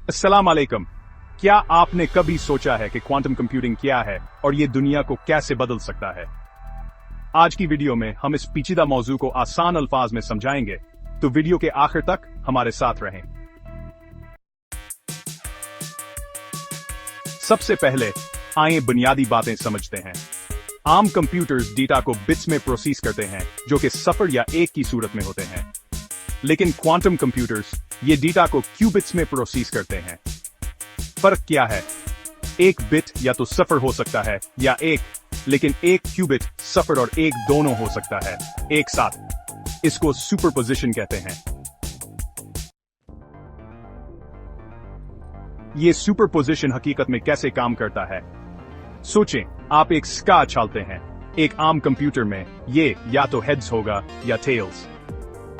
अस्सलाम वालेकुम। क्या आपने कभी सोचा है कि क्वांटम कंप्यूटिंग क्या है और ये दुनिया को कैसे बदल सकता है? आज की वीडियो में हम इस पेचीदा मौजू को आसान अल्फाज में समझाएंगे, तो वीडियो के आखिर तक हमारे साथ रहें। सबसे पहले आइए बुनियादी बातें समझते हैं। आम कंप्यूटर्स डेटा को बिट्स में प्रोसेस करते हैं, जो कि सफर या एक की सूरत में होते हैं। लेकिन क्वांटम कंप्यूटर्स ये डेटा को क्यूबिट्स में प्रोसेस करते हैं। फर्क क्या है? एक बिट या तो सफर हो सकता है या एक, लेकिन एक क्यूबिट सफर और एक दोनों हो सकता है एक साथ। इसको सुपरपोजिशन कहते हैं। ये सुपरपोजिशन हकीकत में कैसे काम करता है? सोचें, आप एक स्का छालते हैं। एक आम कंप्यूटर में ये या तो हेड्स होगा या टेल्स,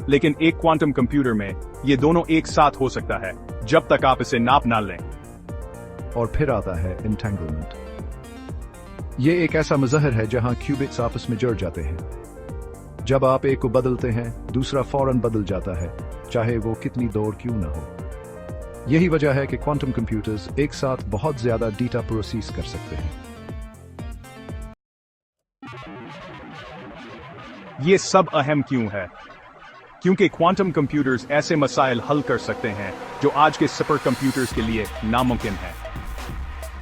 लेकिन एक क्वांटम कंप्यूटर में ये दोनों एक साथ हो सकता है जब तक आप इसे नाप ना लें। और फिर आता है इंटेंगलमेंट। ये एक ऐसा मजहर है जहां क्यूबिट्स आपस में जुड़ जाते हैं। जब आप एक को बदलते हैं, दूसरा फौरन बदल जाता है, चाहे वो कितनी दौड़ क्यों न हो। यही वजह है कि क्वांटम कंप्यूटर्स एक साथ बहुत ज्यादा डेटा प्रोसेस कर सकते हैं। ये सब अहम क्यों है? क्योंकि क्वांटम कंप्यूटर्स ऐसे मसाइल हल कर सकते हैं जो आज के सुपर कंप्यूटर्स के लिए नामुमकिन है।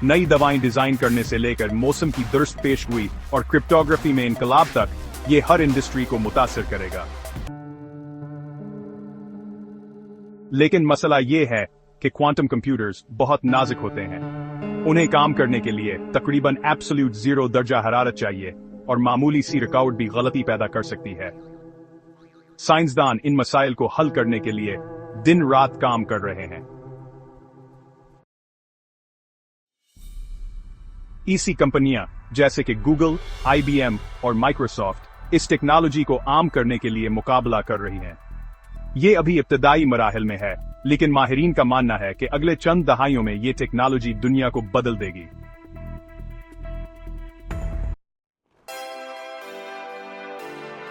नई दवाएं डिजाइन करने से लेकर मौसम की दुरुस्त पेशगोई और क्रिप्टोग्राफी में इनकलाब तक, ये हर इंडस्ट्री को मुतासिर करेगा। लेकिन मसला ये है कि क्वांटम कंप्यूटर्स बहुत नाजुक होते हैं। उन्हें काम करने के लिए तकरीबन एब्सोल्यूट जीरो दर्जा हरारत चाहिए, और मामूली सी रुकावट भी गलती पैदा कर सकती है। साइंसदान इन मसाइल को हल करने के लिए दिन रात काम कर रहे हैं। ऐसी कंपनियां जैसे कि गूगल, IBM और माइक्रोसॉफ्ट इस टेक्नोलॉजी को आम करने के लिए मुकाबला कर रही हैं। ये अभी इब्तदाई मराहिल में है, लेकिन माहिरीन का मानना है कि अगले चंद दहाइयों में ये टेक्नोलॉजी दुनिया को बदल देगी।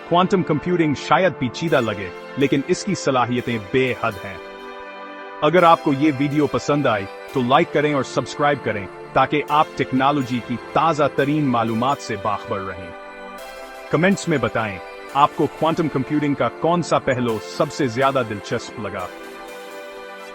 क्वांटम कंप्यूटिंग शायद पेचीदा लगे, लेकिन इसकी सलाहियतें बेहद हैं। अगर आपको ये वीडियो पसंद आई तो लाइक करें और सब्सक्राइब करें, ताकि आप टेक्नोलॉजी की ताजा तरीन मालूमात से बाखबर रहें। कमेंट्स में बताएं, आपको क्वांटम कंप्यूटिंग का कौन सा पहलू सबसे ज्यादा दिलचस्प लगा।